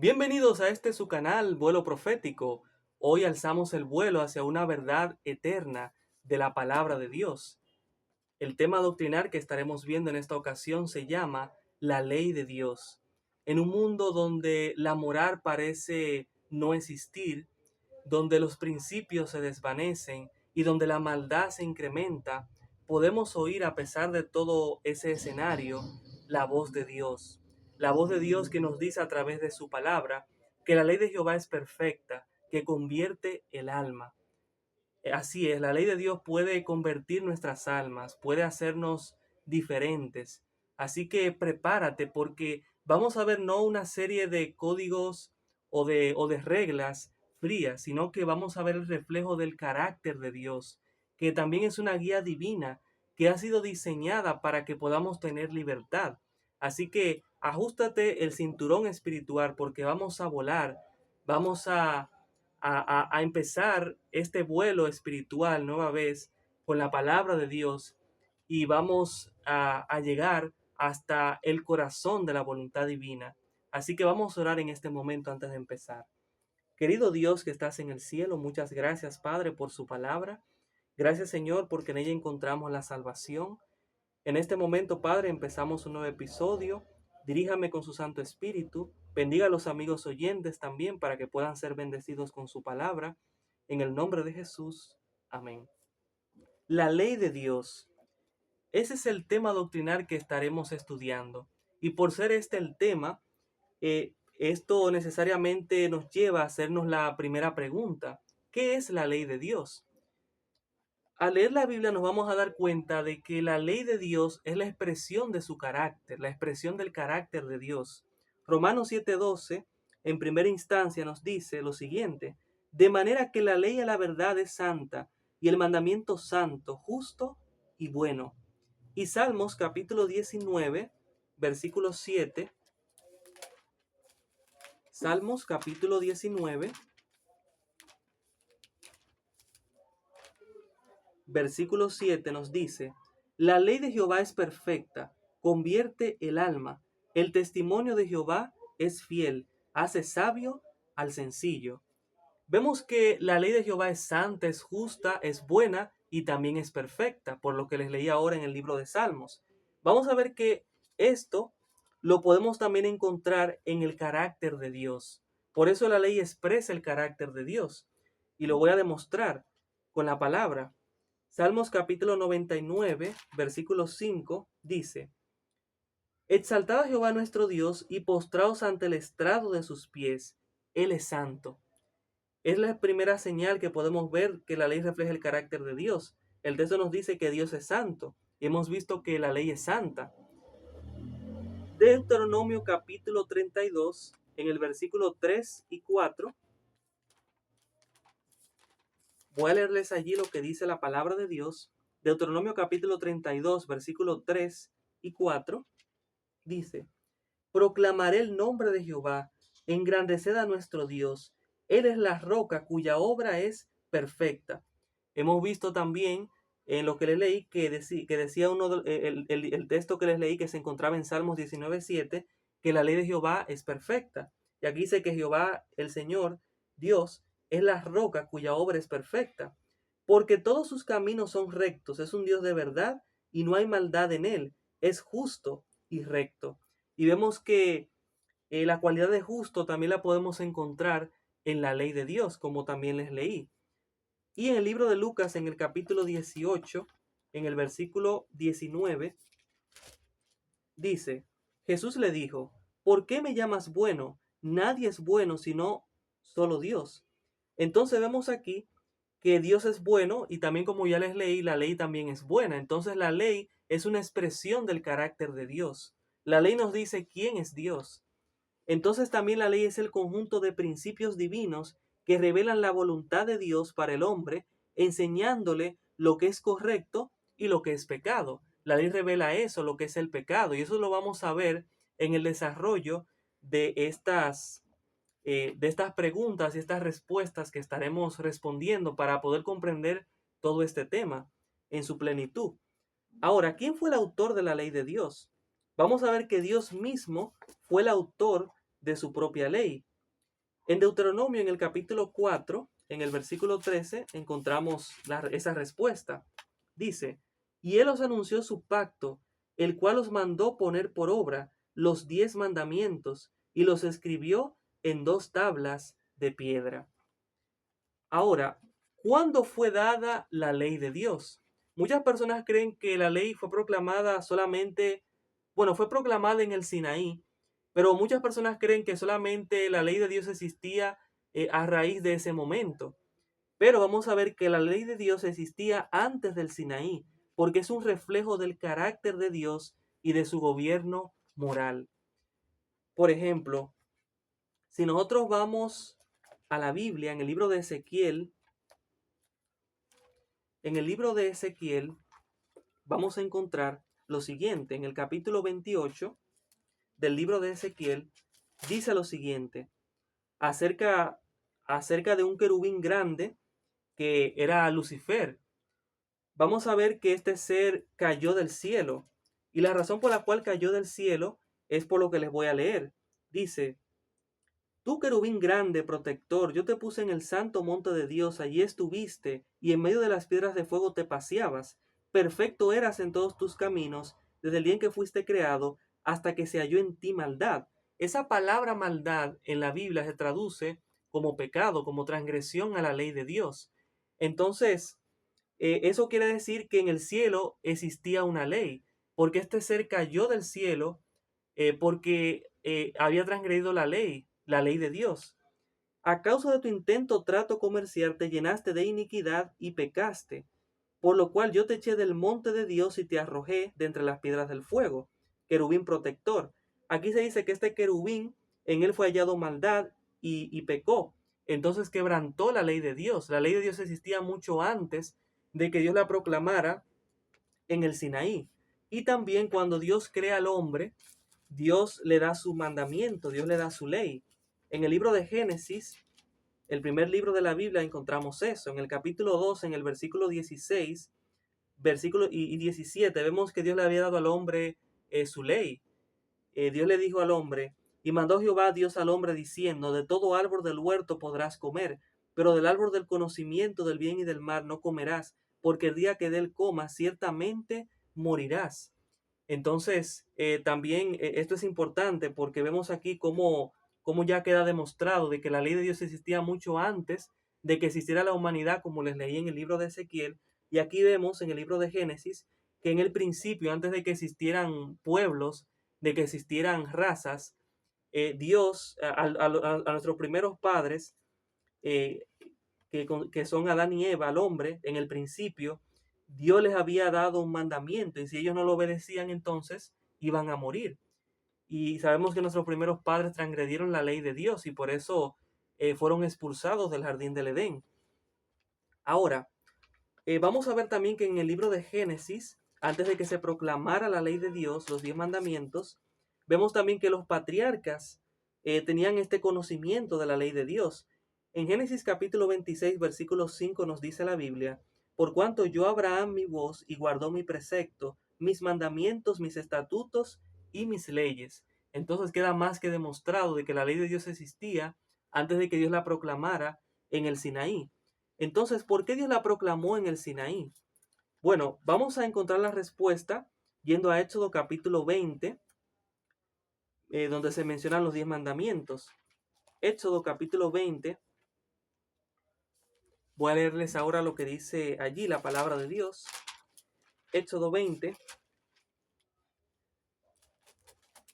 Bienvenidos a este su canal, Vuelo Profético. Hoy alzamos el vuelo hacia una verdad eterna de la palabra de Dios. El tema doctrinal que estaremos viendo en esta ocasión se llama la ley de Dios. En un mundo donde la moral parece no existir, donde los principios se desvanecen y donde la maldad se incrementa, podemos oír a pesar de todo ese escenario la voz de Dios. La voz de Dios que nos dice a través de su palabra que la ley de Jehová es perfecta, que convierte el alma. Así es, la ley de Dios puede convertir nuestras almas, puede hacernos diferentes. Así que prepárate porque vamos a ver no una serie de códigos o de reglas frías, sino que vamos a ver el reflejo del carácter de Dios, que también es una guía divina que ha sido diseñada para que podamos tener libertad. Así que ajustate el cinturón espiritual porque vamos a volar, vamos a empezar este vuelo espiritual nueva vez con la palabra de Dios y vamos a llegar hasta el corazón de la voluntad divina. Así que vamos a orar en este momento antes de empezar. Querido Dios que estás en el cielo, muchas gracias Padre por su palabra. Gracias Señor porque en ella encontramos la salvación. En este momento, Padre, empezamos un nuevo episodio. Diríjame con su Santo Espíritu. Bendiga a los amigos oyentes también para que puedan ser bendecidos con su palabra. En el nombre de Jesús. Amén. La ley de Dios. Ese es el tema doctrinal que estaremos estudiando. Y por ser este el tema, esto necesariamente nos lleva a hacernos la primera pregunta. ¿Qué es la ley de Dios? Al leer la Biblia nos vamos a dar cuenta de que la ley de Dios es la expresión de su carácter, la expresión del carácter de Dios. Romanos 7:12, en primera instancia, nos dice lo siguiente: de manera que la ley a la verdad es santa, y el mandamiento santo, justo y bueno. Y Salmos capítulo 19, versículo 7, Salmos capítulo 19, versículo 7 nos dice: la ley de Jehová es perfecta, convierte el alma. El testimonio de Jehová es fiel, hace sabio al sencillo. Vemos que la ley de Jehová es santa, es justa, es buena y también es perfecta, por lo que les leí ahora en el libro de Salmos. Vamos a ver que esto lo podemos también encontrar en el carácter de Dios. Por eso la ley expresa el carácter de Dios. Y lo voy a demostrar con la palabra. Salmos capítulo 99, versículo 5 dice: exaltad a Jehová nuestro Dios y postraos ante el estrado de sus pies. Él es santo. Es la primera señal que podemos ver que la ley refleja el carácter de Dios. El texto nos dice que Dios es santo. Y hemos visto que la ley es santa. Deuteronomio capítulo 32, en el versículo 3 y 4. Voy a leerles allí lo que dice la palabra de Dios. Deuteronomio capítulo 32, versículo 3 y 4. Dice: proclamaré el nombre de Jehová, engrandeced a nuestro Dios. Él es la roca cuya obra es perfecta. Hemos visto también en lo que les leí que decía el texto que les leí que se encontraba en Salmos 19:7, que la ley de Jehová es perfecta. Y aquí dice que Jehová, el Señor, Dios, es la roca cuya obra es perfecta. Porque todos sus caminos son rectos, es un Dios de verdad y no hay maldad en él, es justo y recto. Y vemos que la cualidad de justo también la podemos encontrar en la ley de Dios, como también les leí. Y en el libro de Lucas, en el capítulo 18, en el versículo 19, dice: Jesús le dijo: ¿por qué me llamas bueno? Nadie es bueno sino solo Dios. Entonces vemos aquí que Dios es bueno y también, como ya les leí, la ley también es buena. Entonces la ley es una expresión del carácter de Dios. La ley nos dice quién es Dios. Entonces también la ley es el conjunto de principios divinos que revelan la voluntad de Dios para el hombre, enseñándole lo que es correcto y lo que es pecado. La ley revela eso, lo que es el pecado, y eso lo vamos a ver en el desarrollo de estas preguntas y estas respuestas que estaremos respondiendo para poder comprender todo este tema en su plenitud. Ahora, ¿quién fue el autor de la ley de Dios? Vamos a ver que Dios mismo fue el autor de su propia ley. En Deuteronomio, en el capítulo 4, en el versículo 13, encontramos esa respuesta. Dice, y él os anunció su pacto, el cual os mandó poner por obra los 10 mandamientos y los escribió en 2 tablas de piedra. Ahora, ¿cuándo fue dada la ley de Dios? Muchas personas creen que la ley fue proclamada solamente, bueno, fue proclamada en el Sinaí, pero muchas personas creen que solamente la ley de Dios existía a raíz de ese momento. Pero vamos a ver que la ley de Dios existía antes del Sinaí, porque es un reflejo del carácter de Dios y de su gobierno moral. Por ejemplo, si nosotros vamos a la Biblia, en el libro de Ezequiel, vamos a encontrar lo siguiente. En el capítulo 28 del libro de Ezequiel dice lo siguiente acerca de un querubín grande que era Lucifer. Vamos a ver que este ser cayó del cielo, y la razón por la cual cayó del cielo es por lo que les voy a leer. Dice, tú querubín grande, protector, yo te puse en el santo monte de Dios, allí estuviste, y en medio de las piedras de fuego te paseabas. Perfecto eras en todos tus caminos, desde el día en que fuiste creado, hasta que se halló en ti maldad. Esa palabra maldad en la Biblia se traduce como pecado, como transgresión a la ley de Dios. Entonces, eso quiere decir que en el cielo existía una ley, porque este ser cayó del cielo porque había transgredido la ley de Dios. A causa de tu intento trato comercial te llenaste de iniquidad y pecaste, por lo cual yo te eché del monte de Dios y te arrojé de entre las piedras del fuego, querubín protector. Aquí se dice que este querubín, en él fue hallado maldad y pecó. Entonces quebrantó la ley de Dios. La ley de Dios existía mucho antes de que Dios la proclamara en el Sinaí. Y también cuando Dios crea al hombre, Dios le da su mandamiento, Dios le da su ley. En el libro de Génesis, el primer libro de la Biblia, encontramos eso. En el capítulo 2, en el versículo 16 y 17, vemos que Dios le había dado al hombre su ley. Dios le dijo al hombre, y mandó Jehová Dios al hombre diciendo, de todo árbol del huerto podrás comer, pero del árbol del conocimiento del bien y del mal no comerás, porque el día que de él comas ciertamente morirás. Entonces, también esto es importante porque vemos aquí cómo ya queda demostrado de que la ley de Dios existía mucho antes de que existiera la humanidad, como les leí en el libro de Ezequiel. Y aquí vemos en el libro de Génesis que en el principio, antes de que existieran pueblos, de que existieran razas, Dios a nuestros primeros padres, eh, que son Adán y Eva, al hombre, en el principio, Dios les había dado un mandamiento y si ellos no lo obedecían, entonces iban a morir. Y sabemos que nuestros primeros padres transgredieron la ley de Dios y por eso fueron expulsados del jardín del Edén. Ahora, vamos a ver también que en el libro de Génesis, antes de que se proclamara la ley de Dios, los 10 mandamientos, vemos también que los patriarcas tenían este conocimiento de la ley de Dios. En Génesis capítulo 26, versículo 5 nos dice la Biblia, por cuanto yo Abraham mi voz y guardó mi precepto, mis mandamientos, mis estatutos y mis leyes. Entonces queda más que demostrado de que la ley de Dios existía antes de que Dios la proclamara en el Sinaí. Entonces, ¿por qué Dios la proclamó en el Sinaí? Bueno, vamos a encontrar la respuesta yendo a Éxodo capítulo 20, donde se mencionan los 10 mandamientos. Éxodo capítulo 20. Voy a leerles ahora lo que dice allí la palabra de Dios. Éxodo 20.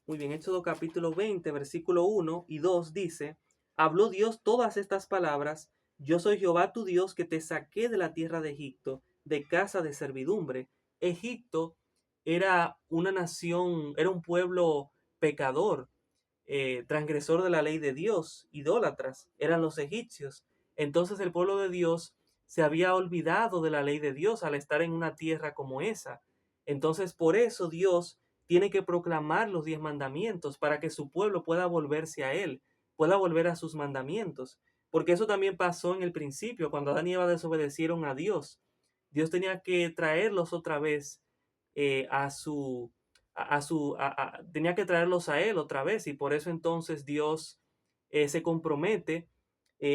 Muy bien, Éxodo capítulo 20, versículo 1 y 2 dice, habló Dios todas estas palabras, yo soy Jehová tu Dios que te saqué de la tierra de Egipto, de casa de servidumbre. Egipto era una nación, era un pueblo pecador, transgresor de la ley de Dios, idólatras, eran los egipcios. Entonces el pueblo de Dios se había olvidado de la ley de Dios al estar en una tierra como esa. Entonces por eso Dios tiene que proclamar los 10 mandamientos para que su pueblo pueda volverse a él, pueda volver a sus mandamientos. Porque eso también pasó en el principio, cuando Adán y Eva desobedecieron a Dios. Dios tenía que traerlos otra vez tenía que traerlos a él otra vez y por eso entonces Dios se compromete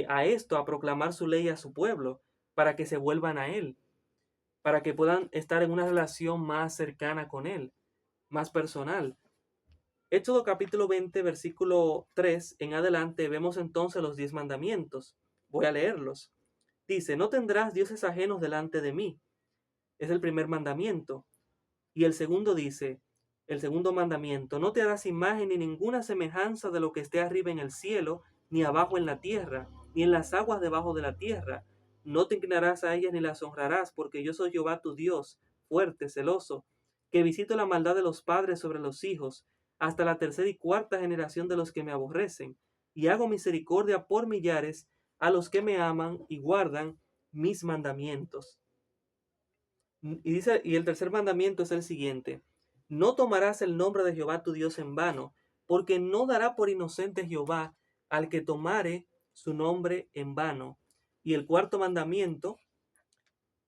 a esto, a proclamar su ley a su pueblo, para que se vuelvan a Él, para que puedan estar en una relación más cercana con Él, más personal. Éxodo capítulo 20, versículo 3 en adelante, vemos entonces los 10 mandamientos. Voy a leerlos. Dice, no tendrás dioses ajenos delante de mí. Es el primer mandamiento. Y el segundo dice, el segundo mandamiento, no te harás imagen ni ninguna semejanza de lo que esté arriba en el cielo, ni abajo en la tierra, ni en las aguas debajo de la tierra. No te inclinarás a ellas ni las honrarás, porque yo soy Jehová tu Dios, fuerte, celoso, que visito la maldad de los padres sobre los hijos, hasta la tercera y cuarta generación de los que me aborrecen, y hago misericordia por millares a los que me aman y guardan mis mandamientos. Y dice, y el tercer mandamiento es el siguiente: no tomarás el nombre de Jehová tu Dios en vano, porque no dará por inocente Jehová al que tomare su nombre en vano. Y el cuarto mandamiento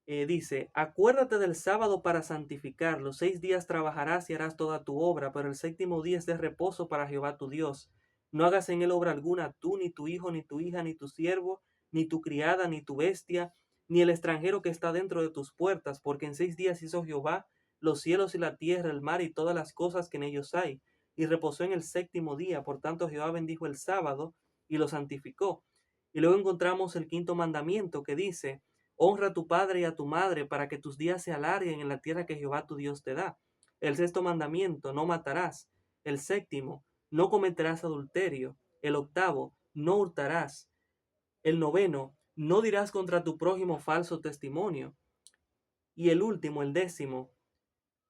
dice, acuérdate del sábado para santificarlo. 6 días trabajarás y harás toda tu obra, pero el séptimo día es de reposo para Jehová tu Dios. No hagas en él obra alguna, tú, ni tu hijo, ni tu hija, ni tu siervo, ni tu criada, ni tu bestia, ni el extranjero que está dentro de tus puertas, porque en 6 días hizo Jehová los cielos y la tierra, el mar y todas las cosas que en ellos hay, y reposó en el séptimo día. Por tanto Jehová bendijo el sábado y lo santificó. Y luego encontramos el quinto mandamiento que dice, honra a tu padre y a tu madre para que tus días se alarguen en la tierra que Jehová tu Dios te da. El sexto mandamiento, no matarás. El séptimo, no cometerás adulterio. El octavo, no hurtarás. El noveno, no dirás contra tu prójimo falso testimonio. Y el último, el décimo,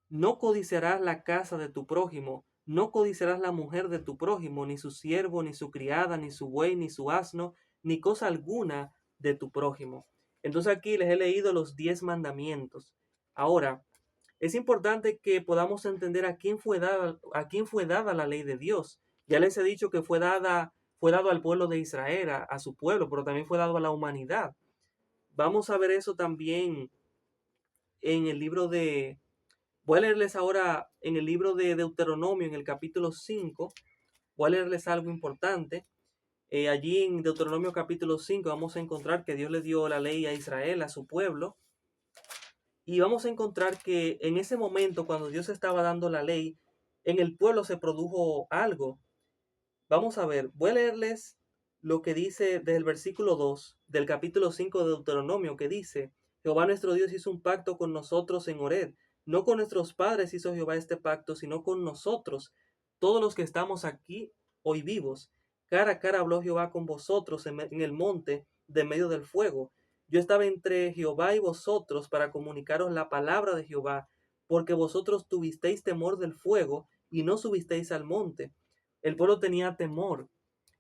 no codiciarás la casa de tu prójimo, no codiciarás la mujer de tu prójimo, ni su siervo, ni su criada, ni su buey, ni su asno, ni cosa alguna de tu prójimo. Entonces aquí les he leído los 10 mandamientos. Ahora, es importante que podamos entender a quién fue dada la ley de Dios. Ya les he dicho que fue dado al pueblo de Israel, a su pueblo, pero también fue dado a la humanidad. Vamos a ver eso también en el libro de, voy a leerles ahora en el libro de Deuteronomio, en el capítulo 5, voy a leerles algo importante. Allí en Deuteronomio capítulo 5 vamos a encontrar que Dios le dio la ley a Israel, a su pueblo. Y vamos a encontrar que en ese momento, cuando Dios estaba dando la ley, en el pueblo se produjo algo. Vamos a ver, voy a leerles lo que dice desde el versículo 2 del capítulo 5 de Deuteronomio, que dice, Jehová nuestro Dios hizo un pacto con nosotros en Horeb. No con nuestros padres hizo Jehová este pacto, sino con nosotros, todos los que estamos aquí hoy vivos. Cara a cara habló Jehová con vosotros en el monte de medio del fuego. Yo estaba entre Jehová y vosotros para comunicaros la palabra de Jehová, porque vosotros tuvisteis temor del fuego y no subisteis al monte. El pueblo tenía temor,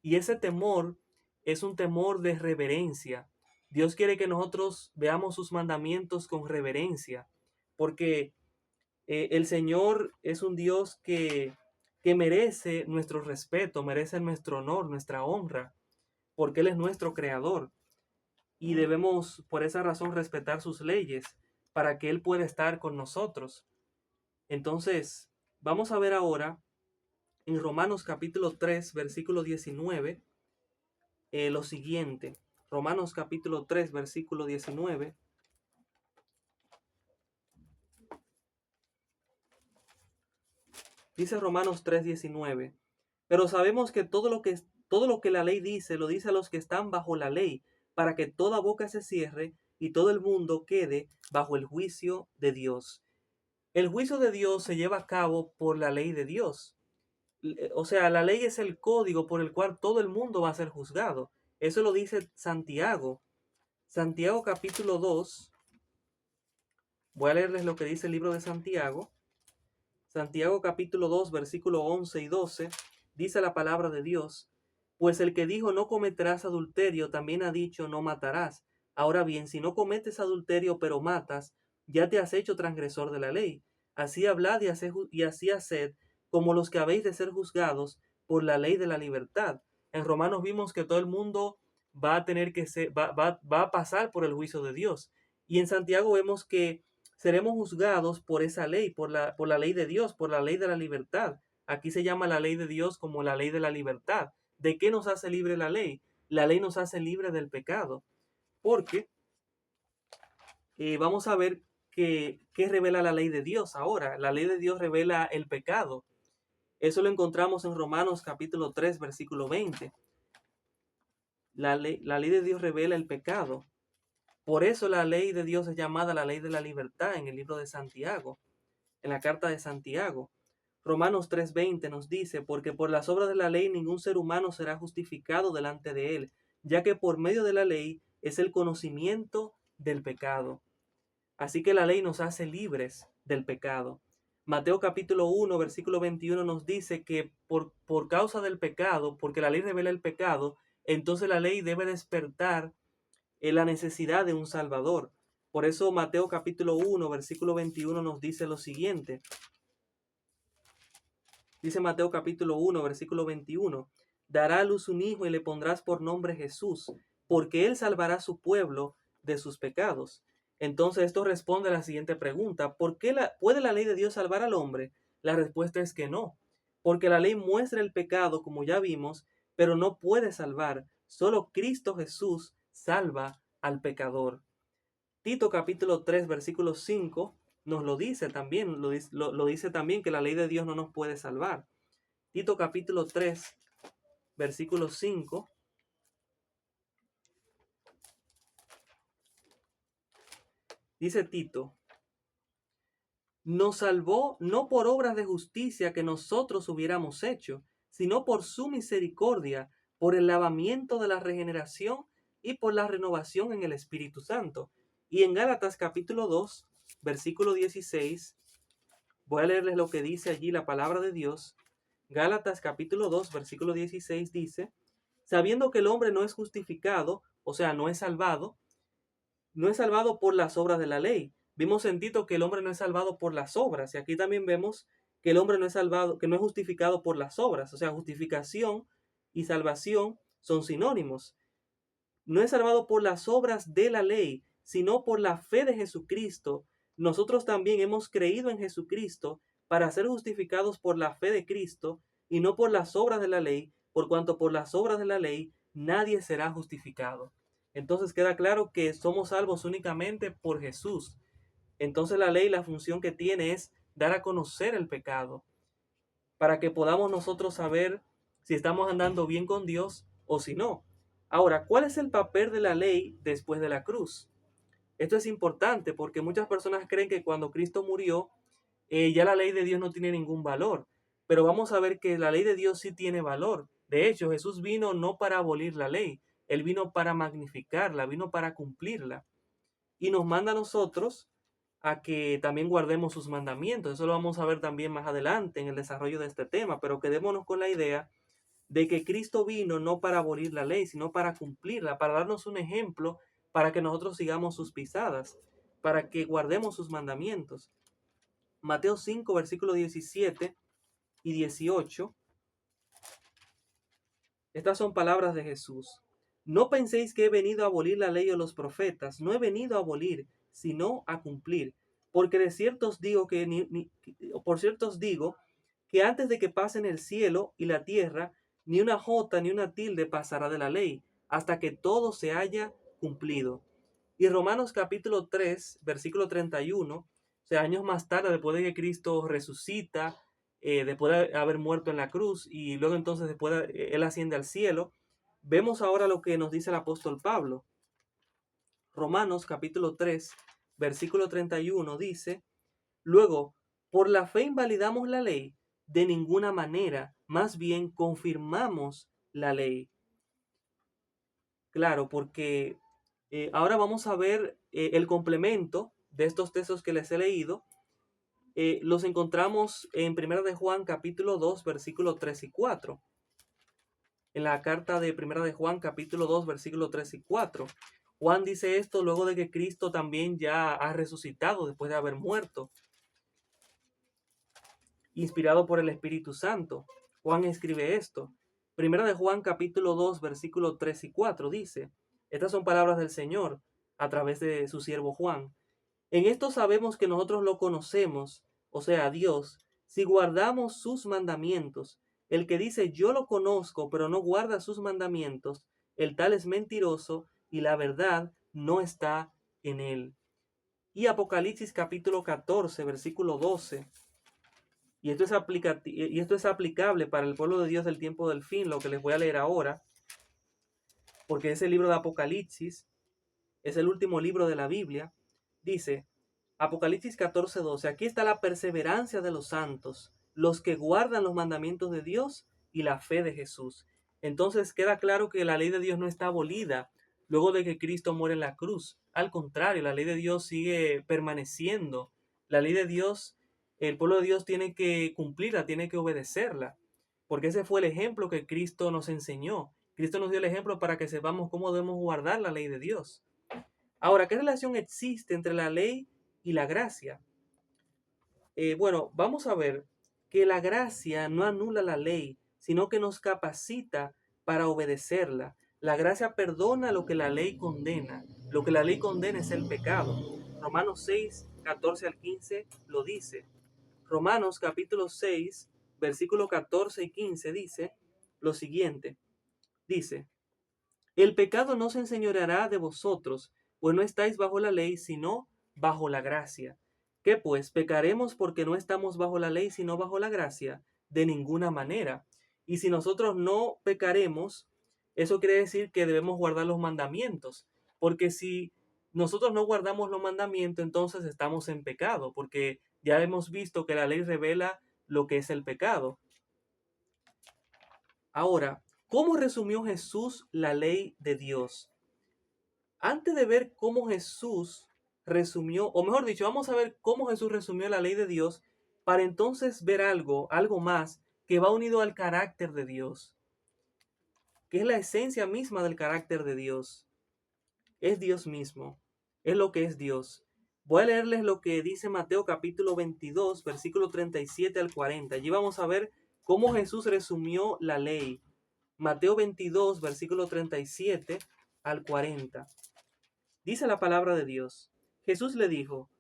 y ese temor es un temor de reverencia. Dios quiere que nosotros veamos sus mandamientos con reverencia, porque el Señor es un Dios que merece nuestro respeto, merece nuestro honor, nuestra honra, porque Él es nuestro creador. Y debemos por esa razón respetar sus leyes para que Él pueda estar con nosotros. Entonces, vamos a ver ahora en Romanos capítulo 3, versículo 19, lo siguiente. Romanos capítulo 3, versículo 19. Dice Romanos 3, 19. Pero sabemos que todo lo que la ley dice, lo dice a los que están bajo la ley, para que toda boca se cierre y todo el mundo quede bajo el juicio de Dios. El juicio de Dios se lleva a cabo por la ley de Dios. O sea, la ley es el código por el cual todo el mundo va a ser juzgado. Eso lo dice Santiago. Santiago capítulo 2. Voy a leerles lo que dice el libro de Santiago. Santiago capítulo 2, versículo 11 y 12. Dice la palabra de Dios. Pues el que dijo no cometerás adulterio, también ha dicho no matarás. Ahora bien, si no cometes adulterio pero matas, ya te has hecho transgresor de la ley. Así hablad y así haced como los que habéis de ser juzgados por la ley de la libertad. En Romanos vimos que todo el mundo va a tener que va a pasar por el juicio de Dios. Y en Santiago vemos que seremos juzgados por esa ley, por la ley de Dios, por la ley de la libertad. Aquí se llama la ley de Dios como la ley de la libertad, ¿De qué nos hace libre la ley? La ley nos hace libre del pecado, porque vamos a ver qué revela la ley de Dios ahora. La ley de Dios revela el pecado. Eso lo encontramos en Romanos capítulo 3, versículo 20. La ley de Dios revela el pecado. Por eso la ley de Dios es llamada la ley de la libertad en el libro de Santiago, en la carta de Santiago. Romanos 3:20 nos dice, porque por las obras de la ley ningún ser humano será justificado delante de él, ya que por medio de la ley es el conocimiento del pecado. Así que la ley nos hace libres del pecado. Mateo capítulo 1, versículo 21 nos dice que por causa del pecado, porque la ley revela el pecado, entonces la ley debe despertar la necesidad de un Salvador. Por eso Mateo capítulo 1, versículo 21 nos dice lo siguiente. Dice Mateo capítulo 1, versículo 21, dará a luz un hijo y le pondrás por nombre Jesús, porque él salvará a su pueblo de sus pecados. Entonces esto responde a la siguiente pregunta, ¿por qué puede la ley de Dios salvar al hombre? La respuesta es que no, porque la ley muestra el pecado, como ya vimos, pero no puede salvar. Solo Cristo Jesús salva al pecador. Tito capítulo 3, versículo 5 nos lo dice también, lo dice también que la ley de Dios no nos puede salvar. Tito capítulo 3, versículo 5. Dice Tito, nos salvó no por obras de justicia que nosotros hubiéramos hecho, sino por su misericordia, por el lavamiento de la regeneración y por la renovación en el Espíritu Santo. Y en Gálatas capítulo 2, versículo 16, voy a leerles lo que dice allí la palabra de Dios. Gálatas capítulo 2, versículo 16 dice, sabiendo que el hombre no es justificado, o sea, no es salvado por las obras de la ley. Vimos en Tito que el hombre no es salvado por las obras, y aquí también vemos que el hombre no es salvado, que no es justificado por las obras, o sea, justificación y salvación son sinónimos. No es salvado por las obras de la ley, sino por la fe de Jesucristo. Nosotros también hemos creído en Jesucristo para ser justificados por la fe de Cristo y no por las obras de la ley, por cuanto por las obras de la ley nadie será justificado. Entonces queda claro que somos salvos únicamente por Jesús. Entonces la ley, la función que tiene es dar a conocer el pecado, para que podamos nosotros saber si estamos andando bien con Dios o si no. Ahora, ¿cuál es el papel de la ley después de la cruz? Esto es importante porque muchas personas creen que cuando Cristo murió, ya la ley de Dios no tiene ningún valor. Pero vamos a ver que la ley de Dios sí tiene valor. De hecho, Jesús vino no para abolir la ley, Él vino para magnificarla, vino para cumplirla. Y nos manda a nosotros a que también guardemos sus mandamientos. Eso lo vamos a ver también más adelante en el desarrollo de este tema, pero quedémonos con la idea de que Cristo vino no para abolir la ley, sino para cumplirla, para darnos un ejemplo, para que nosotros sigamos sus pisadas, para que guardemos sus mandamientos. Mateo 5, versículos 17 y 18. Estas son palabras de Jesús. No penséis que he venido a abolir la ley o los profetas. No he venido a abolir, sino a cumplir. Porque de cierto os digo por cierto os digo que antes de que pasen el cielo y la tierra, ni una jota ni una tilde pasará de la ley, hasta que todo se haya cumplido. Y Romanos capítulo 3, versículo 31, o sea, años más tarde, después de que Cristo resucita, después de haber muerto en la cruz, y luego entonces después Él asciende al cielo, vemos ahora lo que nos dice el apóstol Pablo. Romanos capítulo 3, versículo 31 dice, luego, por la fe invalidamos la ley, de ninguna manera, más bien confirmamos la ley. Claro, porque ahora vamos a ver el complemento de estos textos que les he leído. Los encontramos en 1 de Juan capítulo 2, versículos 3 y 4. En la carta de 1 de Juan capítulo 2, versículos 3 y 4. Juan dice esto luego de que Cristo también ya ha resucitado después de haber muerto, inspirado por el Espíritu Santo. Juan escribe esto. 1 de Juan capítulo 2, versículos 3 y 4 dice, estas son palabras del Señor a través de su siervo Juan. En esto sabemos que nosotros lo conocemos, o sea, a Dios, si guardamos sus mandamientos. El que dice yo lo conozco, pero no guarda sus mandamientos, el tal es mentiroso y la verdad no está en él. Y Apocalipsis capítulo 14, versículo 12. Y esto es aplicable para el pueblo de Dios del tiempo del fin, lo que les voy a leer ahora, porque ese libro de Apocalipsis es el último libro de la Biblia. Dice, Apocalipsis 14, 12, aquí está la perseverancia de los santos, los que guardan los mandamientos de Dios y la fe de Jesús. Entonces queda claro que la ley de Dios no está abolida luego de que Cristo muere en la cruz. Al contrario, la ley de Dios sigue permaneciendo. La ley de Dios, el pueblo de Dios tiene que cumplirla, tiene que obedecerla, porque ese fue el ejemplo que Cristo nos enseñó. Cristo nos dio el ejemplo para que sepamos cómo debemos guardar la ley de Dios. Ahora, ¿qué relación existe entre la ley y la gracia? Bueno, vamos a ver que la gracia no anula la ley, sino que nos capacita para obedecerla. La gracia perdona lo que la ley condena. Lo que la ley condena es el pecado. Romanos 6, 14 al 15 lo dice. Romanos capítulo 6, versículo 14 y 15 dice lo siguiente. Dice, el pecado no se enseñoreará de vosotros, pues no estáis bajo la ley, sino bajo la gracia. ¿Qué pues? ¿Pecaremos porque no estamos bajo la ley, sino bajo la gracia? De ninguna manera. Y si nosotros no pecaremos, eso quiere decir que debemos guardar los mandamientos, porque si nosotros no guardamos los mandamientos, entonces estamos en pecado, porque ya hemos visto que la ley revela lo que es el pecado. Ahora, ¿cómo resumió Jesús la ley de Dios? Antes de ver cómo Jesús resumió, o mejor dicho, vamos a ver cómo Jesús resumió la ley de Dios para entonces ver algo más que va unido al carácter de Dios, que es la esencia misma del carácter de Dios. Es Dios mismo, es lo que es Dios. Voy a leerles lo que dice Mateo capítulo 22, versículo 37 al 40. Allí vamos a ver cómo Jesús resumió la ley. Mateo 22, versículo 37 al 40. Dice la palabra de Dios. Jesús le dijo,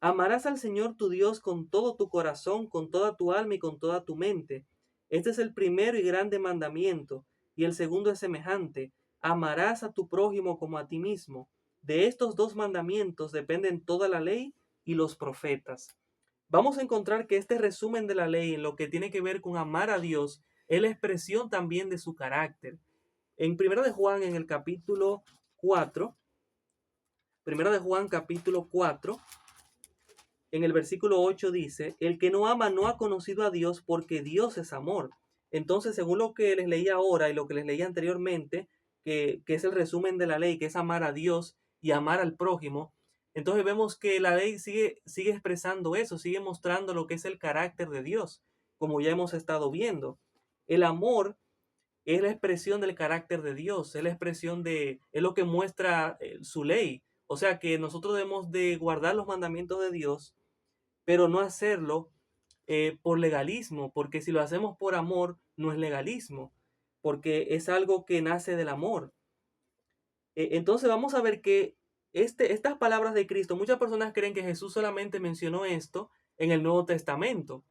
amarás al Señor tu Dios con todo tu corazón, con toda tu alma y con toda tu mente. Este es el primero y grande mandamiento, y el segundo es semejante, amarás a tu prójimo como a ti mismo. De estos dos mandamientos dependen toda la ley y los profetas. Vamos a encontrar que este resumen de la ley en lo que tiene que ver con amar a Dios es la expresión también de su carácter. En 1 de Juan, en el capítulo 4, Primera de Juan capítulo 4, en el versículo 8 dice, el que no ama no ha conocido a Dios porque Dios es amor. Entonces, según lo que les leí ahora y lo que les leí anteriormente, que es el resumen de la ley, que es amar a Dios y amar al prójimo, entonces vemos que la ley sigue expresando eso, sigue mostrando lo que es el carácter de Dios, como ya hemos estado viendo. El amor es la expresión del carácter de Dios, es la expresión es lo que muestra su ley. O sea que nosotros debemos de guardar los mandamientos de Dios, pero no hacerlo por legalismo, porque si lo hacemos por amor, no es legalismo, porque es algo que nace del amor. Entonces vamos a ver que estas palabras de Cristo, muchas personas creen que Jesús solamente mencionó esto en el Nuevo Testamento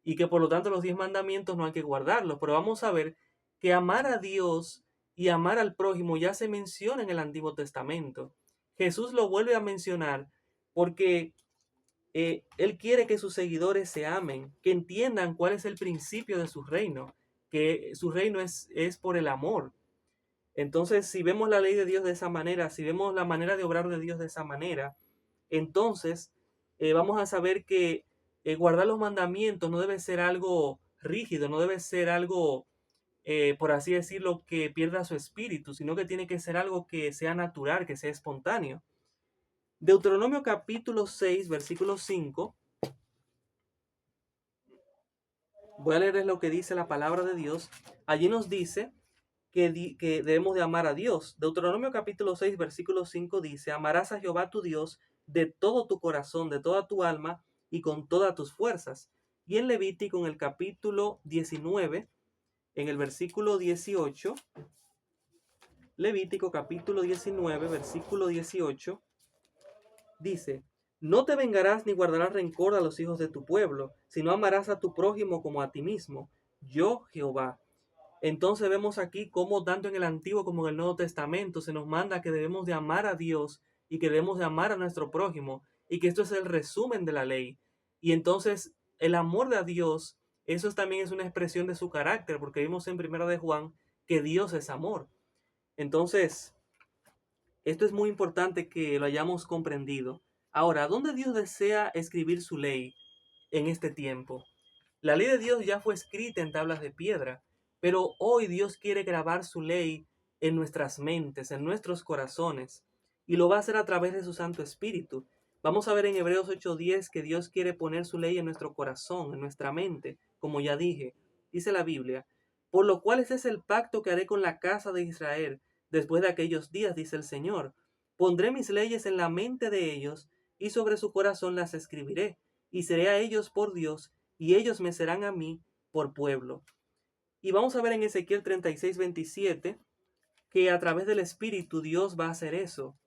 y que por lo tanto los 10 mandamientos no hay que guardarlos, pero vamos a ver que amar a Dios y amar al prójimo ya se menciona en el Antiguo Testamento. Jesús lo vuelve a mencionar porque Él quiere que sus seguidores se amen, que entiendan cuál es el principio de su reino, que su reino es por el amor. Entonces, si vemos la ley de Dios de esa manera, si vemos la manera de obrar de Dios de esa manera, entonces vamos a saber que guardar los mandamientos no debe ser algo rígido, no debe ser algo, por así decirlo, que pierda su espíritu, sino que tiene que ser algo que sea natural, que sea espontáneo. Deuteronomio capítulo 6, versículo 5. Voy a leerles lo que dice la palabra de Dios. Allí nos dice que debemos de amar a Dios. Deuteronomio capítulo 6, versículo 5 dice, amarás a Jehová tu Dios de todo tu corazón, de toda tu alma y con todas tus fuerzas. Y en Levítico, en el capítulo 19, en el versículo 18, Levítico capítulo 19, versículo 18, dice, no te vengarás ni guardarás rencor a los hijos de tu pueblo, sino amarás a tu prójimo como a ti mismo. yo Jehová. Entonces vemos aquí cómo tanto en el Antiguo como en el Nuevo Testamento se nos manda que debemos de amar a Dios y que debemos de amar a nuestro prójimo y que esto es el resumen de la ley. Y entonces el amor de Dios, también es una expresión de su carácter, porque vimos en Primera de Juan que Dios es amor. Entonces, esto es muy importante que lo hayamos comprendido. Ahora, ¿dónde Dios desea escribir su ley en este tiempo? La ley de Dios ya fue escrita en tablas de piedra, pero hoy Dios quiere grabar su ley en nuestras mentes, en nuestros corazones, y lo va a hacer a través de su Santo Espíritu. Vamos a ver en Hebreos 8:10 que Dios quiere poner su ley en nuestro corazón, en nuestra mente, como ya dije. Dice la Biblia, por lo cual ese es el pacto que haré con la casa de Israel después de aquellos días, dice el Señor. Pondré mis leyes en la mente de ellos y sobre su corazón las escribiré, y seré a ellos por Dios y ellos me serán a mí por pueblo. Y vamos a ver en Ezequiel 36:27 que a través del Espíritu Dios va a hacer eso.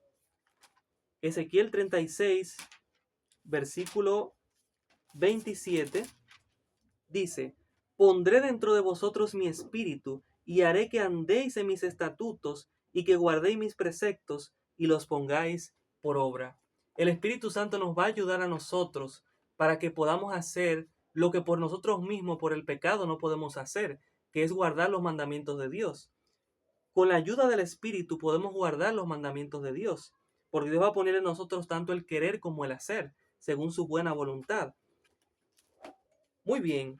Ezequiel 36, versículo 27, dice, pondré dentro de vosotros mi espíritu y haré que andéis en mis estatutos y que guardéis mis preceptos y los pongáis por obra. El Espíritu Santo nos va a ayudar a nosotros para que podamos hacer lo que por nosotros mismos, por el pecado, no podemos hacer, que es guardar los mandamientos de Dios. Con la ayuda del Espíritu podemos guardar los mandamientos de Dios, porque Dios va a poner en nosotros tanto el querer como el hacer, según su buena voluntad. Muy bien.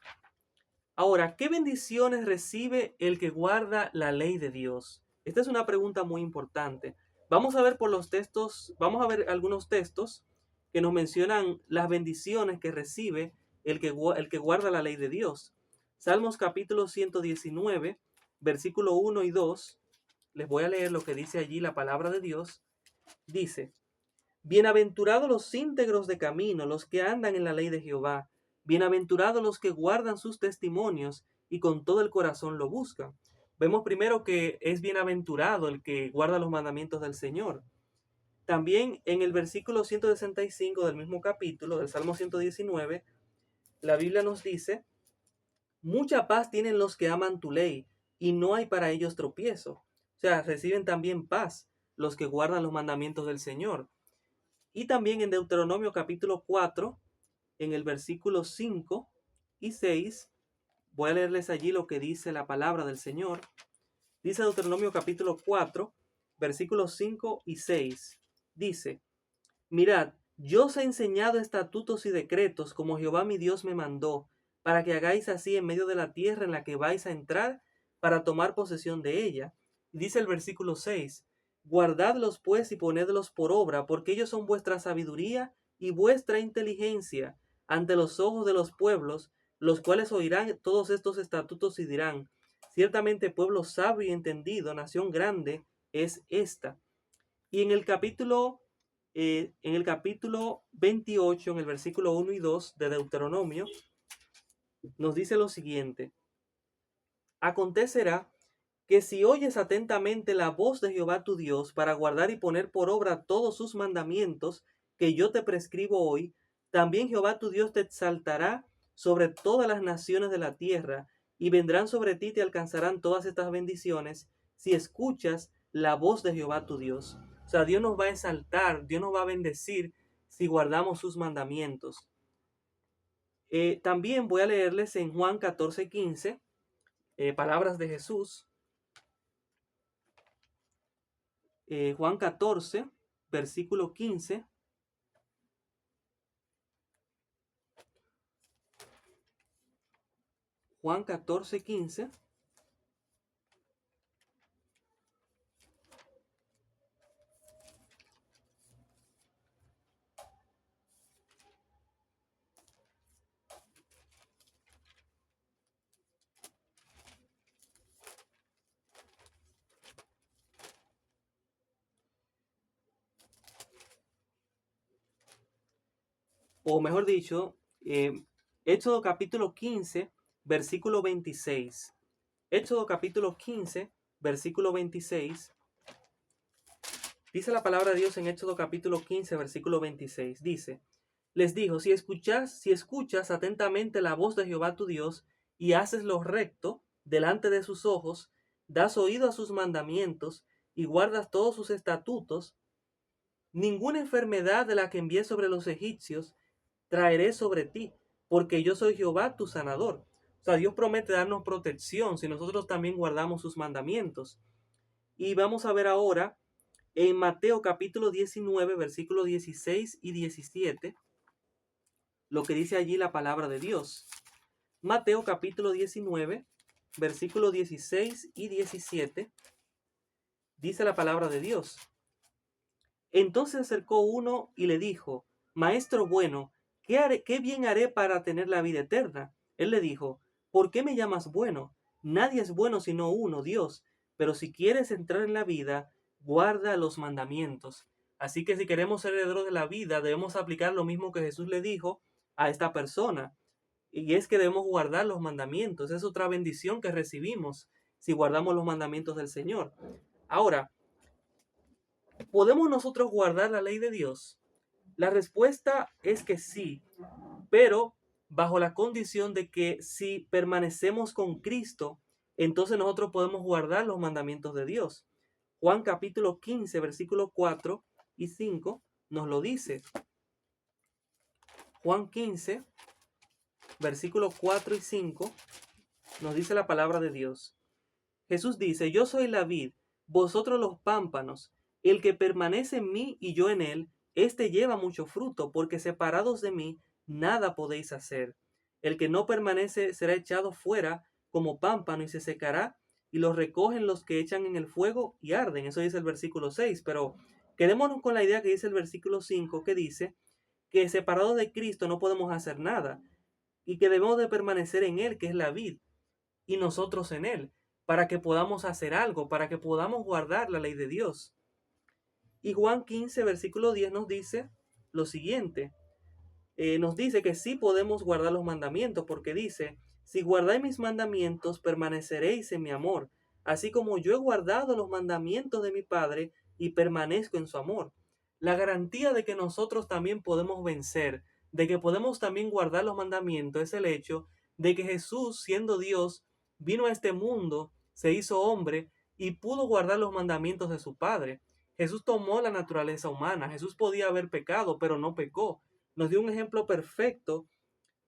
Ahora, ¿qué bendiciones recibe el que guarda la ley de Dios? Esta es una pregunta muy importante. Vamos a ver por los textos, vamos a ver algunos textos que nos mencionan las bendiciones que recibe el que guarda la ley de Dios. Salmos capítulo 119, versículo 1 y 2. Les voy a leer lo que dice allí la palabra de Dios. Dice, bienaventurados los íntegros de camino, los que andan en la ley de Jehová. Bienaventurados los que guardan sus testimonios y con todo el corazón lo buscan. Vemos primero que es bienaventurado el que guarda los mandamientos del Señor. También en el versículo 165 del mismo capítulo, del Salmo 119, la Biblia nos dice, mucha paz tienen los que aman tu ley y no hay para ellos tropiezo. O sea, reciben también paz los que guardan los mandamientos del Señor. Y también en Deuteronomio capítulo 4, en el versículo 5 y 6, voy a leerles allí lo que dice la palabra del Señor. Dice Deuteronomio capítulo 4, versículos 5 y 6. Dice, mirad, yo os he enseñado estatutos y decretos como Jehová mi Dios me mandó, para que hagáis así en medio de la tierra en la que vais a entrar para tomar posesión de ella. Y dice el versículo 6, guardadlos pues y ponedlos por obra, porque ellos son vuestra sabiduría y vuestra inteligencia ante los ojos de los pueblos, los cuales oirán todos estos estatutos y dirán, ciertamente pueblo sabio y entendido, nación grande es esta. Y en el capítulo 28, en el versículo 1 y 2 de Deuteronomio, nos dice lo siguiente, acontecerá que si oyes atentamente la voz de Jehová tu Dios para guardar y poner por obra todos sus mandamientos que yo te prescribo hoy, también Jehová tu Dios te exaltará sobre todas las naciones de la tierra, y vendrán sobre ti y te alcanzarán todas estas bendiciones si escuchas la voz de Jehová tu Dios. O sea, Dios nos va a exaltar, Dios nos va a bendecir si guardamos sus mandamientos. También voy a leerles en Juan 14:15, palabras de Jesús. Juan 14, versículo 15. Juan 14:15. O mejor dicho, Éxodo capítulo 15, versículo 26. Éxodo capítulo 15, versículo 26. Dice la palabra de Dios en Éxodo capítulo 15, versículo 26. Dice, les dijo, si escuchas atentamente la voz de Jehová tu Dios, y haces lo recto delante de sus ojos, das oído a sus mandamientos y guardas todos sus estatutos, ninguna enfermedad de la que envié sobre los egipcios traeré sobre ti, porque yo soy Jehová tu sanador. O sea, Dios promete darnos protección si nosotros también guardamos sus mandamientos. Y vamos a ver ahora en Mateo capítulo 19, versículos 16 y 17, lo que dice allí la palabra de Dios. Mateo capítulo 19, versículos 16 y 17, dice la palabra de Dios. Entonces se acercó uno y le dijo: Maestro bueno, ¿qué bien haré para tener la vida eterna? Él le dijo: ¿por qué me llamas bueno? Nadie es bueno sino uno, Dios. Pero si quieres entrar en la vida, guarda los mandamientos. Así que si queremos ser herederos de la vida, debemos aplicar lo mismo que Jesús le dijo a esta persona. Y es que debemos guardar los mandamientos. Es otra bendición que recibimos si guardamos los mandamientos del Señor. Ahora, ¿podemos nosotros guardar la ley de Dios? La respuesta es que sí, pero bajo la condición de que si permanecemos con Cristo, entonces nosotros podemos guardar los mandamientos de Dios. Juan capítulo 15, versículos 4 y 5 nos lo dice. Juan 15, versículos 4 y 5 nos dice la palabra de Dios. Jesús dice: yo soy la vid, vosotros los pámpanos. El que permanece en mí y yo en él, éste lleva mucho fruto, porque separados de mí nada podéis hacer. El que no permanece será echado fuera como pámpano y se secará, y los recogen los que echan en el fuego y arden. Eso dice el versículo 6, pero quedémonos con la idea que dice el versículo 5, que dice que separados de Cristo no podemos hacer nada, y que debemos de permanecer en él, que es la vid, y nosotros en él, para que podamos hacer algo, para que podamos guardar la ley de Dios. Y Juan 15, versículo 10 nos dice lo siguiente. Nos dice que sí podemos guardar los mandamientos, porque dice: si guardáis mis mandamientos, permaneceréis en mi amor, así como yo he guardado los mandamientos de mi Padre y permanezco en su amor. La garantía de que nosotros también podemos vencer, de que podemos también guardar los mandamientos, es el hecho de que Jesús, siendo Dios, vino a este mundo, se hizo hombre y pudo guardar los mandamientos de su Padre. Jesús tomó la naturaleza humana. Jesús podía haber pecado, pero no pecó. Nos dio un ejemplo perfecto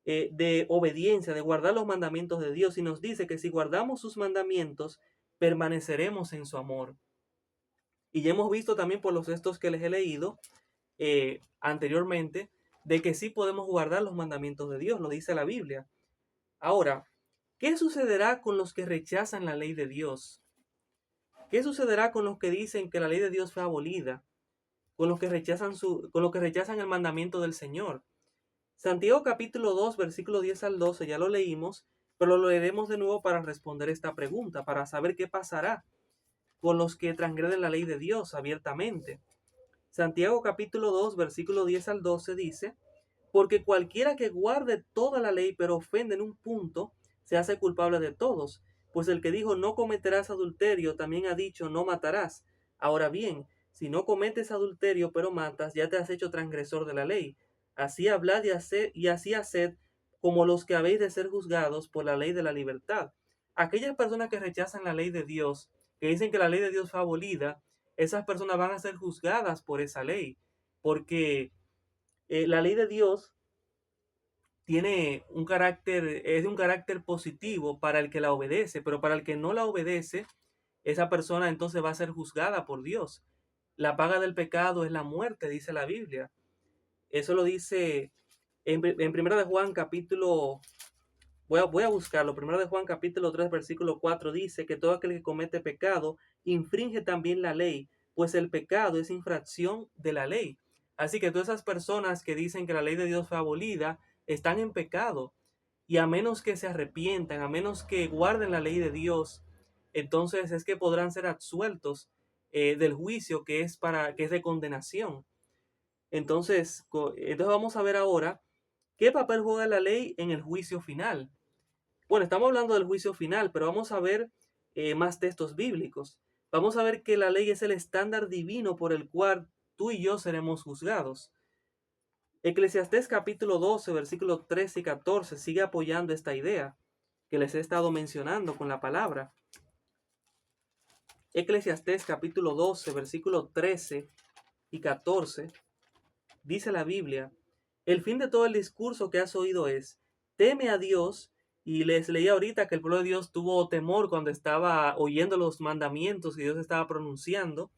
de obediencia, de guardar los mandamientos de Dios, y nos dice que si guardamos sus mandamientos, permaneceremos en su amor. Y ya hemos visto también por los textos que les he leído anteriormente, de que sí podemos guardar los mandamientos de Dios, lo dice la Biblia. Ahora, ¿qué sucederá con los que rechazan la ley de Dios? ¿Qué sucederá con los que dicen que la ley de Dios fue abolida? Con los que rechazan el mandamiento del Señor. Santiago capítulo 2, versículo 10 al 12, ya lo leímos, pero lo leeremos de nuevo para responder esta pregunta, para saber qué pasará con los que transgreden la ley de Dios abiertamente. Santiago capítulo 2, versículo 10 al 12 dice: porque cualquiera que guarde toda la ley pero ofende en un punto, se hace culpable de todos. Pues el que dijo no cometerás adulterio, también ha dicho no matarás. Ahora bien, si no cometes adulterio pero matas, ya te has hecho transgresor de la ley. Así hablad y así haced como los que habéis de ser juzgados por la ley de la libertad. Aquellas personas que rechazan la ley de Dios, que dicen que la ley de Dios fue abolida, esas personas van a ser juzgadas por esa ley, porque la ley de Dios tiene un carácter, es de un carácter positivo para el que la obedece, pero para el que no la obedece, esa persona entonces va a ser juzgada por Dios. La paga del pecado es la muerte, dice la Biblia. Eso lo dice en Primera de Juan capítulo, voy a buscarlo, Primera de Juan capítulo 3 versículo 4 dice que todo aquel que comete pecado infringe también la ley, pues el pecado es infracción de la ley. Así que todas esas personas que dicen que la ley de Dios fue abolida, están en pecado. Y a menos que se arrepientan, a menos que guarden la ley de Dios, entonces es que podrán ser absueltos del juicio que es de condenación. Entonces vamos a ver ahora qué papel juega la ley en el juicio final. Bueno, estamos hablando del juicio final, pero vamos a ver más textos bíblicos. Vamos a ver que la ley es el estándar divino por el cual tú y yo seremos juzgados. Eclesiastés capítulo 12, versículos 13 y 14 sigue apoyando esta idea. que les he estado mencionando con la palabra. Eclesiastés capítulo 12, versículo 13 y 14, dice la Biblia: el fin de todo el discurso que has oído es, teme a Dios. Y les leí ahorita que el pueblo de Dios tuvo temor cuando estaba oyendo los mandamientos que Dios estaba pronunciando.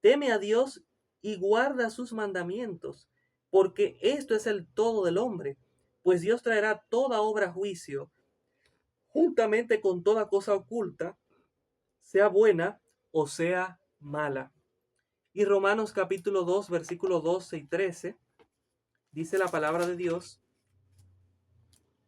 Teme a Dios y guarda sus mandamientos, porque esto es el todo del hombre, pues Dios traerá toda obra a juicio, juntamente con toda cosa oculta, sea buena o sea mala. Y Romanos capítulo 2, versículos 12 y 13, dice la palabra de Dios,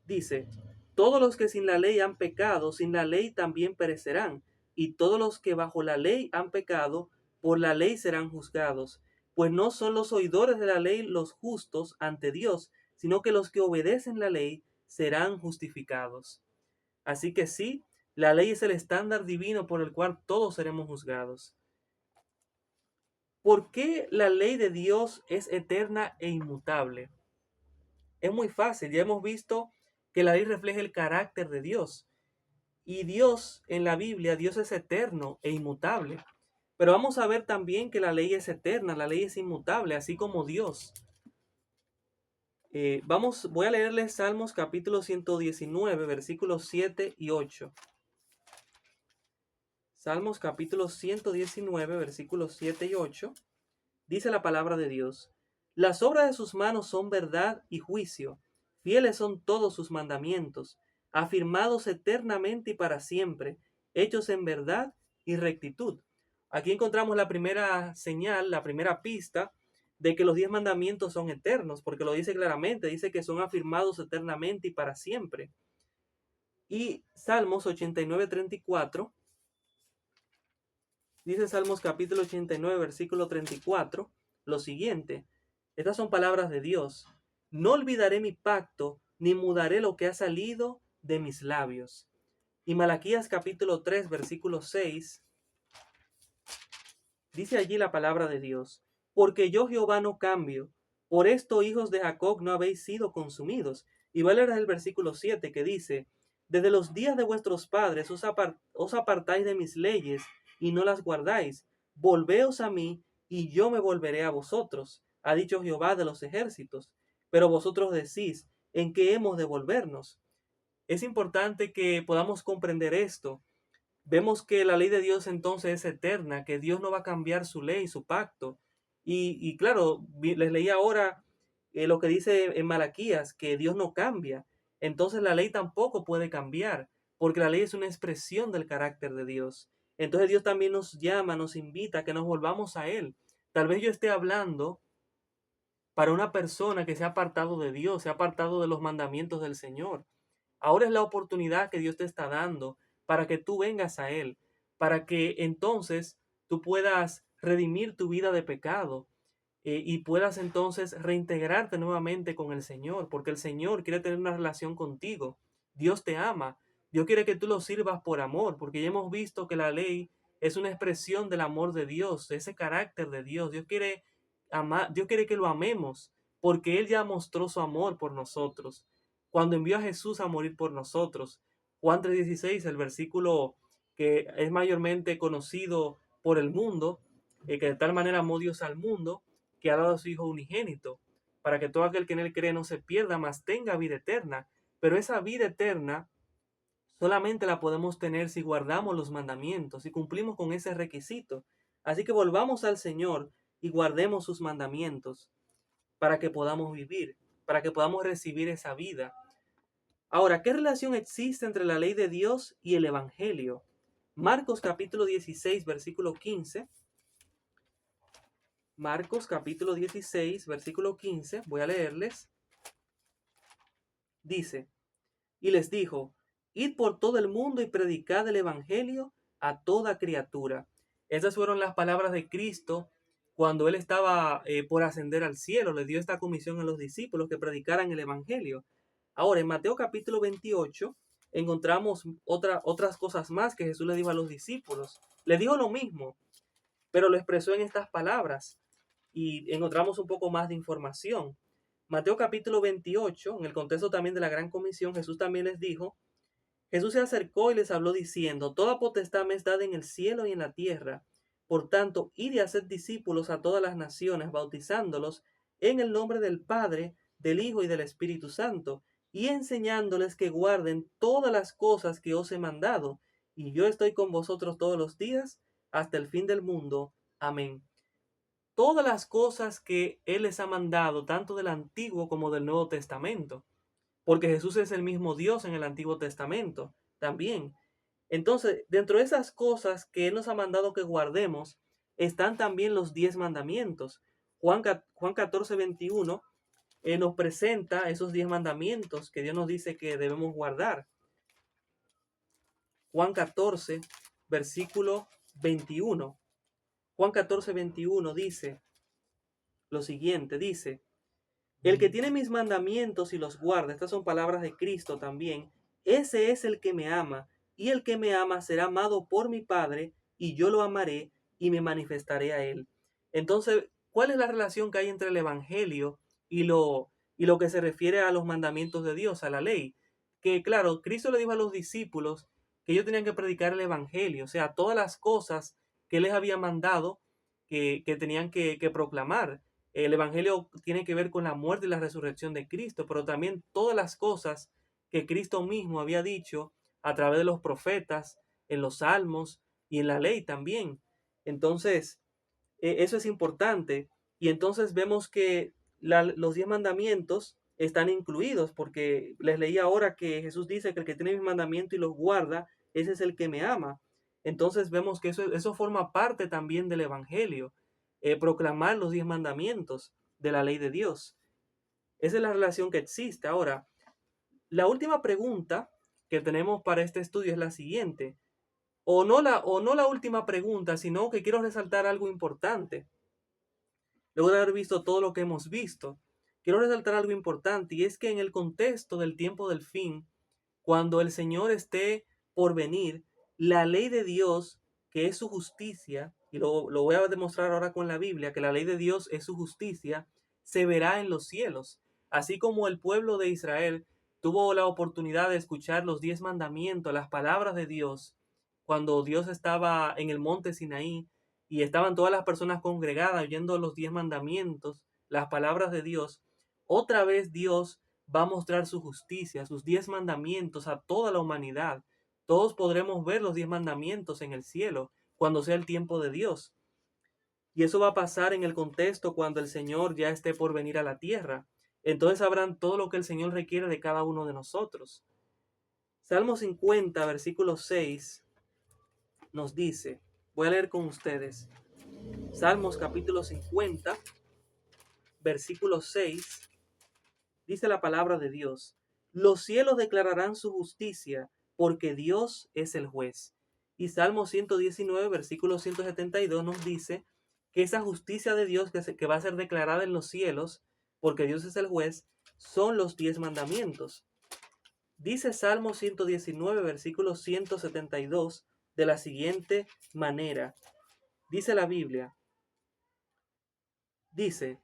dice: todos los que sin la ley han pecado, sin la ley también perecerán, y todos los que bajo la ley han pecado, por la ley serán juzgados. Pues no son los oidores de la ley los justos ante Dios, sino que los que obedecen la ley serán justificados. Así que sí, la ley es el estándar divino por el cual todos seremos juzgados. ¿Por qué la ley de Dios es eterna e inmutable? Es muy fácil, ya hemos visto que la ley refleja el carácter de Dios. Y Dios, en la Biblia, Dios es eterno e inmutable. Pero vamos a ver también que la ley es eterna, la ley es inmutable, así como Dios. Voy a leerles Salmos capítulo 119, versículos 7 y 8. Salmos capítulo 119, versículos 7 y 8. Dice la palabra de Dios: las obras de sus manos son verdad y juicio, fieles son todos sus mandamientos, afirmados eternamente y para siempre, hechos en verdad y rectitud. Aquí encontramos la primera señal, la primera pista de que los 10 mandamientos son eternos, porque lo dice claramente, dice que son afirmados eternamente y para siempre. Y Salmos 89:34, dice Salmos capítulo 89, versículo 34, lo siguiente: estas son palabras de Dios: no olvidaré mi pacto, ni mudaré lo que ha salido de mis labios. Y Malaquías capítulo 3, versículo 6, dice allí la palabra de Dios: porque yo Jehová no cambio, por esto hijos de Jacob no habéis sido consumidos. Y va a leer el versículo 7 que dice: desde los días de vuestros padres os apartáis de mis leyes y no las guardáis. Volveos a mí y yo me volveré a vosotros, ha dicho Jehová de los ejércitos. Pero vosotros decís: ¿en qué hemos de volvernos? Es importante que podamos comprender esto. Vemos que la ley de Dios entonces es eterna, que Dios no va a cambiar su ley, su pacto. Y claro, les leí ahora lo que dice en Malaquías, que Dios no cambia. Entonces la ley tampoco puede cambiar, porque la ley es una expresión del carácter de Dios. Entonces Dios también nos llama, nos invita a que nos volvamos a Él. Tal vez yo esté hablando para una persona que se ha apartado de Dios, se ha apartado de los mandamientos del Señor. Ahora es la oportunidad que Dios te está dando para que tú vengas a Él, para que entonces tú puedas redimir tu vida de pecado, y puedas entonces reintegrarte nuevamente con el Señor, porque el Señor quiere tener una relación contigo. Dios te ama. Dios quiere que tú lo sirvas por amor, porque ya hemos visto que la ley es una expresión del amor de Dios, de ese carácter de Dios. Dios quiere Dios quiere que lo amemos, porque Él ya mostró su amor por nosotros cuando envió a Jesús a morir por nosotros. Juan 3:16, el versículo que es mayormente conocido por el mundo, que de tal manera amó Dios al mundo, que ha dado a su Hijo unigénito, para que todo aquel que en Él cree no se pierda, mas tenga vida eterna. Pero esa vida eterna solamente la podemos tener si guardamos los mandamientos, si cumplimos con ese requisito. Así que volvamos al Señor y guardemos sus mandamientos para que podamos vivir, para que podamos recibir esa vida. Ahora, ¿qué relación existe entre la ley de Dios y el Evangelio? Marcos capítulo 16, versículo 15. Marcos capítulo 16, versículo 15, voy a leerles. Dice: y les dijo: id por todo el mundo y predicad el Evangelio a toda criatura. Esas fueron las palabras de Cristo cuando Él estaba por ascender al cielo. Le dio esta comisión a los discípulos que predicaran el Evangelio. Ahora, en Mateo capítulo 28, encontramos otras cosas más que Jesús le dijo a los discípulos. Le dijo lo mismo, pero lo expresó en estas palabras. Y encontramos un poco más de información. Mateo capítulo 28, en el contexto también de la gran comisión, Jesús también les dijo: Jesús se acercó y les habló diciendo: Toda potestad me es dada en el cielo y en la tierra. Por tanto, id y haced discípulos a todas las naciones, bautizándolos en el nombre del Padre, del Hijo y del Espíritu Santo, y enseñándoles que guarden todas las cosas que os he mandado. Y yo estoy con vosotros todos los días, hasta el fin del mundo. Amén. Todas las cosas que Él les ha mandado, tanto del Antiguo como del Nuevo Testamento, porque Jesús es el mismo Dios en el Antiguo Testamento también. Entonces, dentro de esas cosas que Él nos ha mandado que guardemos, están también los 10 mandamientos. Juan 14, 21 nos presenta esos 10 mandamientos que Dios nos dice que debemos guardar. Juan 14, versículo 21. Juan 14, 21 dice lo siguiente, dice: El que tiene mis mandamientos y los guarda, estas son palabras de Cristo también, ese es el que me ama, y el que me ama será amado por mi Padre, y yo lo amaré y me manifestaré a él. Entonces, ¿cuál es la relación que hay entre el Evangelio y lo que se refiere a los mandamientos de Dios, a la ley? Que claro, Cristo le dijo a los discípulos que ellos tenían que predicar el Evangelio, o sea, todas las cosas que Él les había mandado que tenían que proclamar. El Evangelio tiene que ver con la muerte y la resurrección de Cristo, pero también todas las cosas que Cristo mismo había dicho a través de los profetas, en los salmos y en la ley también. Entonces, eso es importante. Y entonces vemos que los 10 mandamientos están incluidos, porque les leí ahora que Jesús dice que el que tiene mis mandamientos y los guarda, ese es el que me ama. Entonces vemos que eso forma parte también del Evangelio, proclamar los 10 mandamientos de la ley de Dios. Esa es la relación que existe. Ahora, la última pregunta que tenemos para este estudio es la siguiente. O no la última pregunta, sino que quiero resaltar algo importante. Luego de haber visto todo lo que hemos visto, quiero resaltar algo importante, y es que en el contexto del tiempo del fin, cuando el Señor esté por venir, la ley de Dios, que es su justicia, y lo voy a demostrar ahora con la Biblia, que la ley de Dios es su justicia, se verá en los cielos. Así como el pueblo de Israel tuvo la oportunidad de escuchar los 10 mandamientos, las palabras de Dios, cuando Dios estaba en el monte Sinaí y estaban todas las personas congregadas oyendo los 10 mandamientos, las palabras de Dios, otra vez Dios va a mostrar su justicia, sus 10 mandamientos a toda la humanidad. Todos podremos ver los 10 mandamientos en el cielo cuando sea el tiempo de Dios. Y eso va a pasar en el contexto cuando el Señor ya esté por venir a la tierra. Entonces sabrán todo lo que el Señor requiere de cada uno de nosotros. Salmo 50, versículo 6 nos dice, voy a leer con ustedes, Salmos capítulo 50, versículo 6, dice la palabra de Dios: Los cielos declararán su justicia, porque Dios es el juez. Y Salmo 119, versículo 172 nos dice que esa justicia de Dios que va a ser declarada en los cielos, porque Dios es el juez, son los 10 mandamientos. Dice Salmo 119, versículo 172, de la siguiente manera. Dice la Biblia, dice: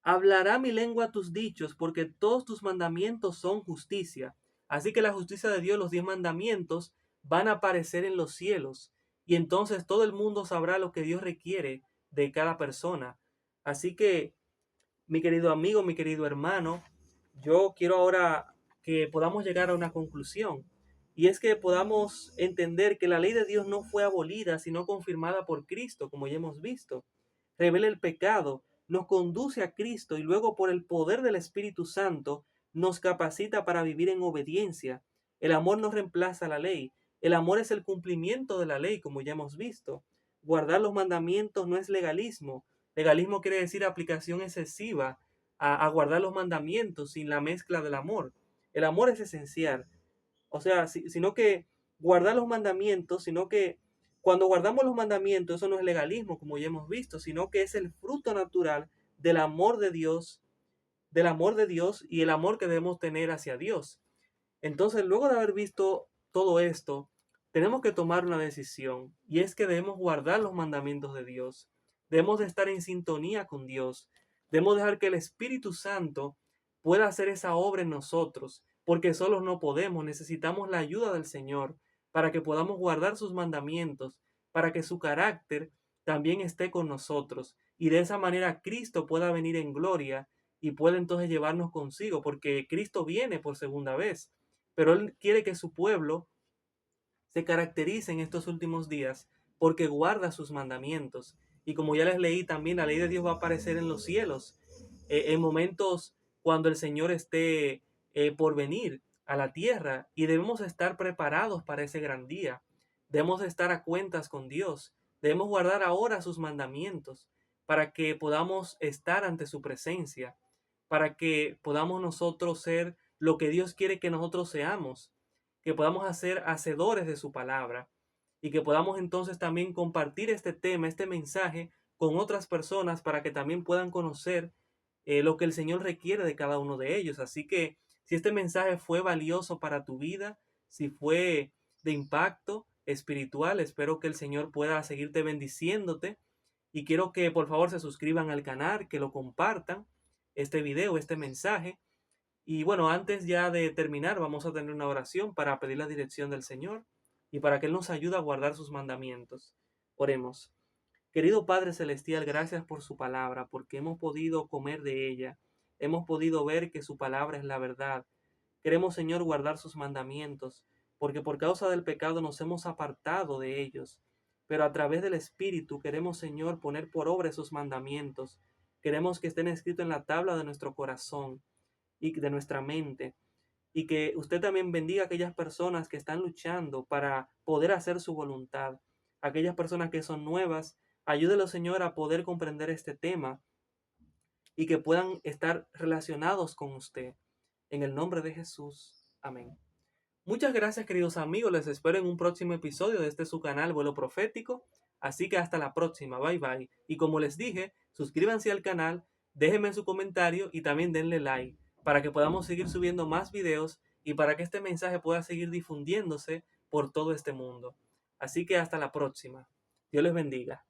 Hablará mi lengua tus dichos, porque todos tus mandamientos son justicia. Así que la justicia de Dios, los 10 mandamientos, van a aparecer en los cielos. Y entonces todo el mundo sabrá lo que Dios requiere de cada persona. Así que, mi querido amigo, mi querido hermano, yo quiero ahora que podamos llegar a una conclusión. Y es que podamos entender que la ley de Dios no fue abolida, sino confirmada por Cristo, como ya hemos visto. Revela el pecado, nos conduce a Cristo y luego por el poder del Espíritu Santo nos capacita para vivir en obediencia. El amor no reemplaza la ley. El amor es el cumplimiento de la ley, como ya hemos visto. Guardar los mandamientos no es legalismo. Legalismo quiere decir aplicación excesiva a guardar los mandamientos sin la mezcla del amor. El amor es esencial. O sea, sino que guardar los mandamientos, sino que cuando guardamos los mandamientos, eso no es legalismo, como ya hemos visto, sino que es el fruto natural del amor de Dios y el amor que debemos tener hacia Dios. Entonces, luego de haber visto todo esto, tenemos que tomar una decisión, y es que debemos guardar los mandamientos de Dios. Debemos de estar en sintonía con Dios. Debemos dejar que el Espíritu Santo pueda hacer esa obra en nosotros, porque solos no podemos, necesitamos la ayuda del Señor para que podamos guardar sus mandamientos, para que su carácter también esté con nosotros y de esa manera Cristo pueda venir en gloria y pueda entonces llevarnos consigo, porque Cristo viene por segunda vez, pero Él quiere que su pueblo se caracteriza en estos últimos días porque guarda sus mandamientos. Y como ya les leí también, la ley de Dios va a aparecer en los cielos, en momentos cuando el Señor esté por venir a la tierra y debemos estar preparados para ese gran día. Debemos estar a cuentas con Dios. Debemos guardar ahora sus mandamientos para que podamos estar ante su presencia, para que podamos nosotros ser lo que Dios quiere que nosotros seamos, que podamos hacer hacedores de su palabra y que podamos entonces también compartir este tema, este mensaje con otras personas para que también puedan conocer lo que el Señor requiere de cada uno de ellos. Así que si este mensaje fue valioso para tu vida, si fue de impacto espiritual, espero que el Señor pueda seguirte bendiciéndote y quiero que por favor se suscriban al canal, que lo compartan, este video, este mensaje. Y bueno, antes ya de terminar, vamos a tener una oración para pedir la dirección del Señor y para que Él nos ayude a guardar sus mandamientos. Oremos. Querido Padre Celestial, gracias por su palabra, porque hemos podido comer de ella. Hemos podido ver que su palabra es la verdad. Queremos, Señor, guardar sus mandamientos, porque por causa del pecado nos hemos apartado de ellos. Pero a través del Espíritu queremos, Señor, poner por obra esos mandamientos. Queremos que estén escritos en la tabla de nuestro corazón y de nuestra mente. Y que usted también bendiga a aquellas personas que están luchando para poder hacer su voluntad. Aquellas personas que son nuevas, ayúdelo, Señor, a poder comprender este tema y que puedan estar relacionados con usted. En el nombre de Jesús. Amén. Muchas gracias, queridos amigos. Les espero en un próximo episodio de este su canal Vuelo Profético. Así que hasta la próxima. Bye bye. Y como les dije, suscríbanse al canal, déjenme su comentario y también denle like para que podamos seguir subiendo más videos y para que este mensaje pueda seguir difundiéndose por todo este mundo. Así que hasta la próxima. Dios les bendiga.